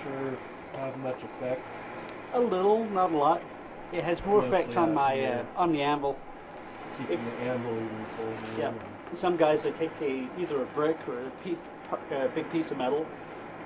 temperature have much effect? A little, not a lot. It has more effect on my on the anvil. Keeping the anvil even colder. Yeah. Some guys they take either a brick or a big piece of metal,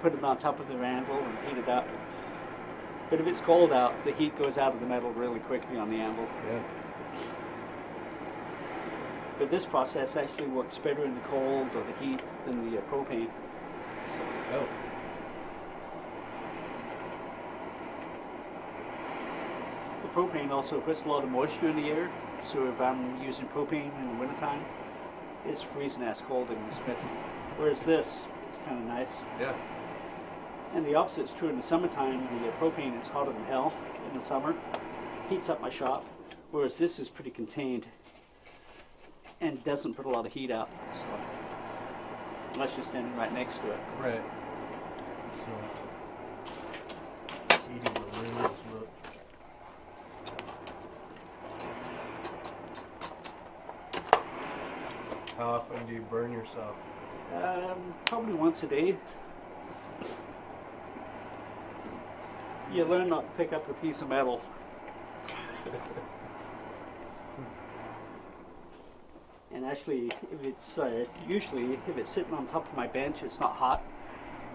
put it on top of their anvil and heat it up. But if it's cold out, the heat goes out of the metal really quickly on the anvil. Yeah. But this process actually works better in the cold or the heat than the propane. So, Oh. the propane also puts a lot of moisture in the air, so if I'm using propane in the wintertime, it's freezing ass cold in the smithy. Whereas this, it's kind of nice. Yeah. And the opposite's true in the summertime. The propane is hotter than hell in the summer, heats up my shop, whereas this is pretty contained and doesn't put a lot of heat out. So, unless you're standing right next to it. Right. So, heating the room is what. How often do you burn yourself? Probably once a day. You learn not to pick up a piece of metal. And actually, if it's usually if it's sitting on top of my bench, it's not hot.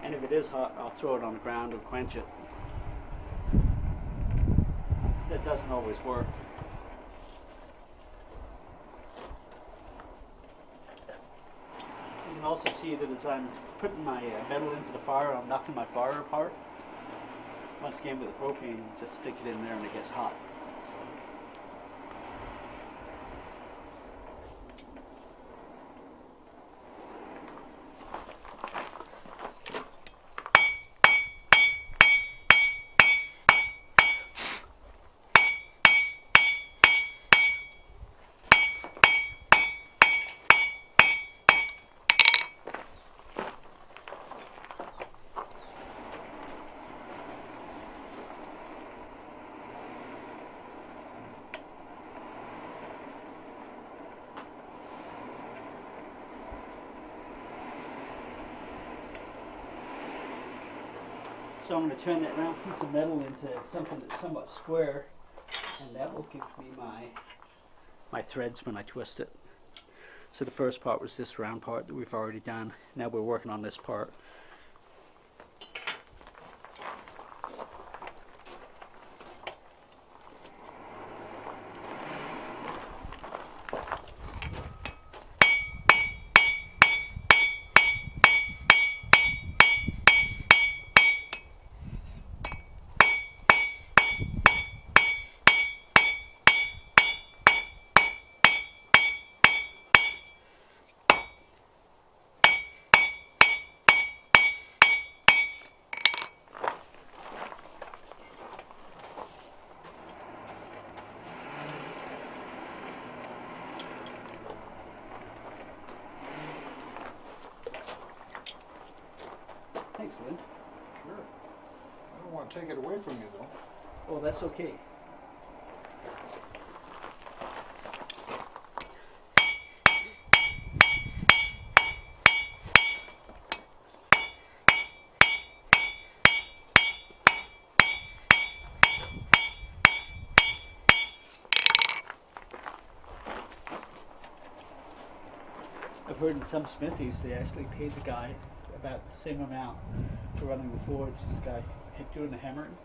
And if it is hot, I'll throw it on the ground and quench it. That doesn't always work. You can also see that as I'm putting my metal into the fire, I'm knocking my fire apart. Once again with the propane, just stick it in there and it gets hot. So. So I'm going to turn that round piece of metal into something that's somewhat square, and that will give me my threads when I twist it. So the first part was this round part that we've already done. Now we're working on this part. Thanks, Lynn. Sure. I don't want to take it away from you, though. Oh, that's okay. I've heard in some smithies they actually paid the guy about the same amount for running the forge as the guy doing the hammering,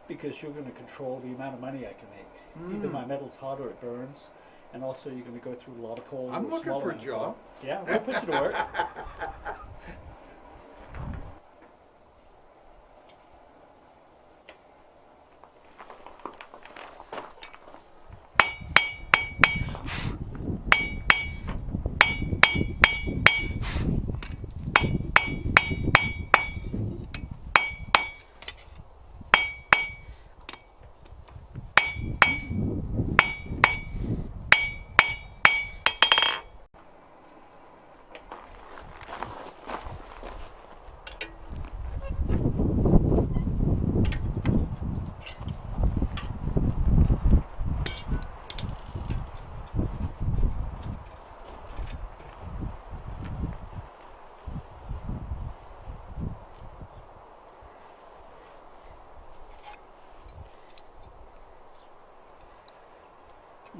because you're going to control the amount of money I can make. Either my metal's hot or it burns, and also you're going to go through a lot of coal. I'm looking for a job. Yeah, I'll put you to work.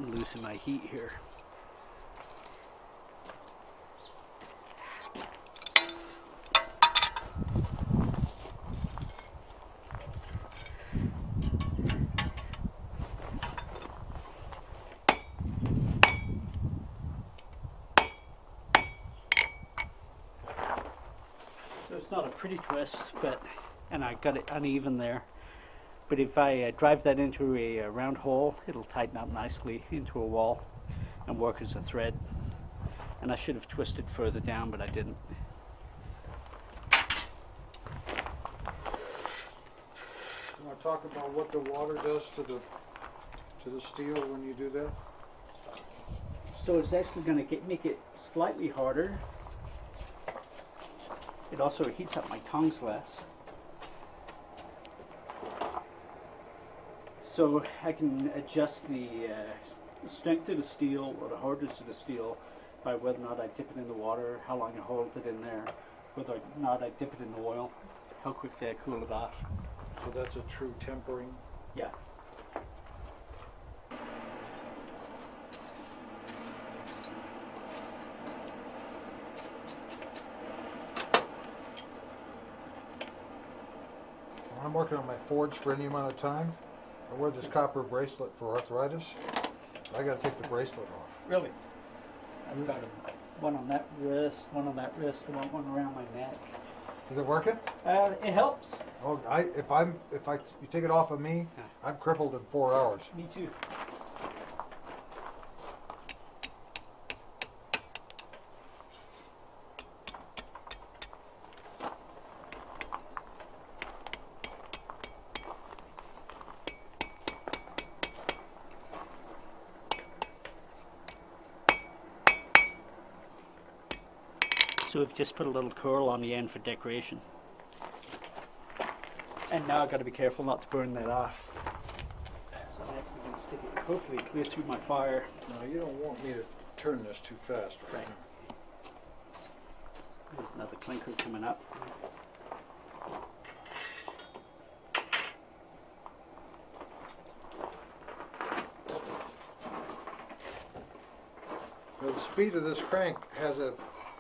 Loosen my heat here. So it's not a pretty twist, and I got it uneven there. But if I drive that into a round hole, it'll tighten up nicely into a wall and work as a thread. And I should have twisted further down, but I didn't. You want to talk about what the water does to the steel when you do that? So it's actually going to make it slightly harder. It also heats up my tongs less. So I can adjust the strength of the steel or the hardness of the steel by whether or not I dip it in the water, how long I hold it in there, whether or not I dip it in the oil, how quickly I cool it off. So that's a true tempering. Yeah. When I'm working on my forge for any amount of time, I wear this copper bracelet for arthritis. I got to take the bracelet off. Really? I've got one on that wrist, one on that wrist, and one around my neck. Is it working? It helps. Oh, you take it off of me, I'm crippled in 4 hours. Me too. So we've just put a little curl on the end for decoration. And now I've got to be careful not to burn that off. So I'm actually going to stick it hopefully clear through my fire. No, you don't want me to turn this too fast. Right. There's another clinker coming up. Now, the speed of this crank has a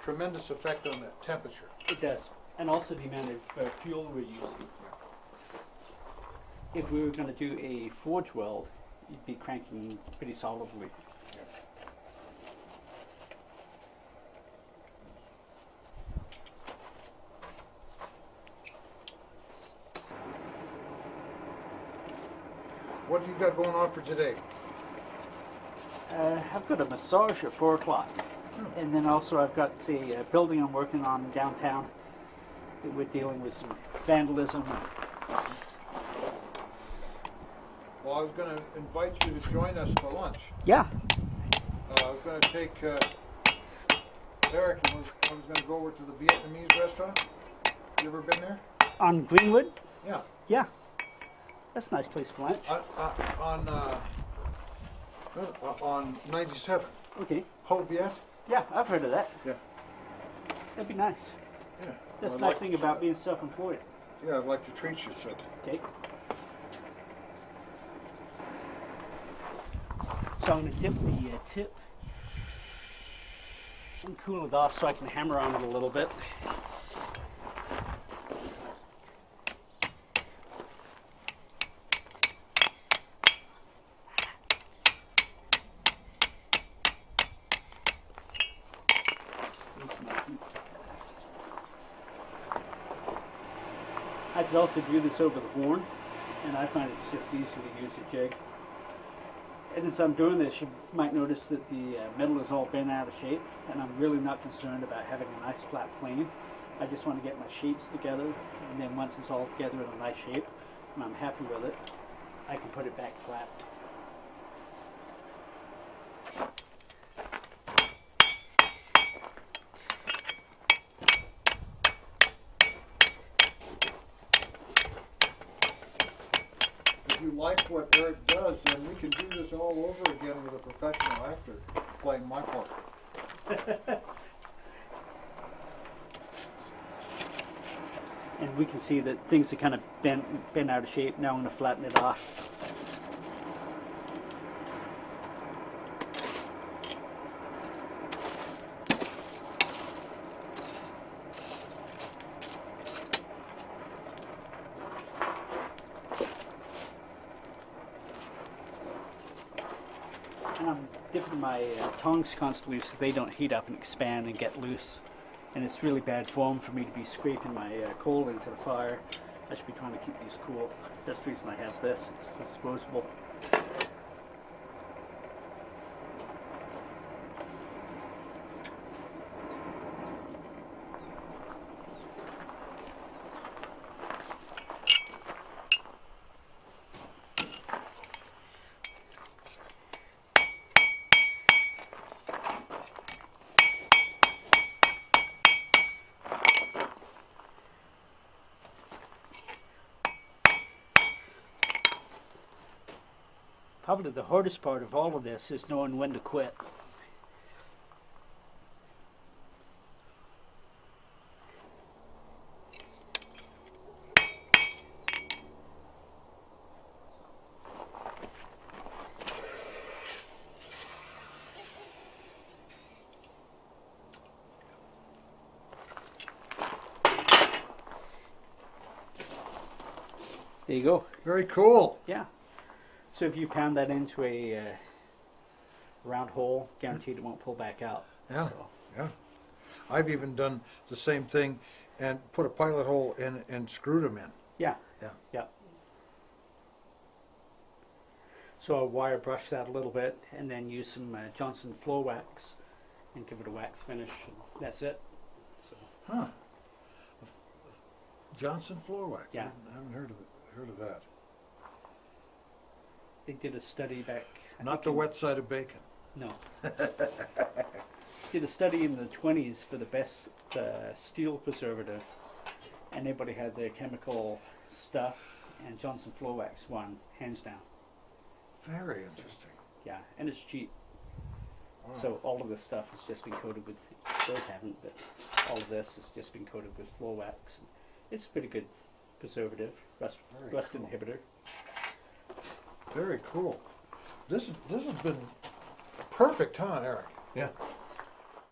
tremendous effect on the temperature. It does. And also the amount of fuel we're using. If we were going to do a forge weld, you'd be cranking pretty solidly. What do you got going on for today? I've got a massage at 4 o'clock. And then also I've got a building I'm working on downtown. We're dealing with some vandalism. Well, I was going to invite you to join us for lunch. Yeah. I was going to take Eric and I was going to go over to the Vietnamese restaurant. You ever been there? On Greenwood? Yeah. Yeah. That's a nice place for lunch. On 97. Okay. Ho Viet? Yeah, I've heard of that. Yeah. That'd be nice. Yeah. That's Well, the nice thing about being self-employed. Yeah, I'd like to treat you so. Okay. So I'm going to dip the tip and cool it off so I can hammer on it a little bit. I could also do this over the horn, and I find it's just easy to use a jig. And as I'm doing this, you might notice that the metal is all bent out of shape, and I'm really not concerned about having a nice flat plane. I just want to get my shapes together, and then once it's all together in a nice shape, and I'm happy with it, I can put it back flat. If you like what Eric does, then we can do this all over again with a professional actor playing my part. And we can see that things are kind of bent out of shape. Now I'm going to flatten it off. And I'm dipping my tongs constantly so they don't heat up and expand and get loose. And it's really bad form for me to be scraping my coal into the fire. I should be trying to keep these cool. That's the reason I have this. It's disposable. Probably the hardest part of all of this is knowing when to quit. There you go. Very cool. Yeah. So if you pound that into a round hole, guaranteed it won't pull back out. Yeah, So, yeah. I've even done the same thing and put a pilot hole in and screwed them in. yeah. Yeah. Yeah. So I'll wire brush that a little bit and then use some Johnson floor wax and give it a wax finish. And that's it. So, Huh. Johnson floor wax. Yeah. I haven't heard of that. they did a study back. I Not think the in- wet side of bacon. No. Did a study in the 20s for the best steel preservative, and everybody had their chemical stuff, and Johnson Floor Wax won, hands down. Very interesting. Yeah, and it's cheap. Wow. So all of this stuff has just been coated with, those haven't, but all of this has just been coated with floor wax. It's a pretty good preservative, rust Very cool. inhibitor. Very cool. This has been perfect, huh, Eric? Yeah.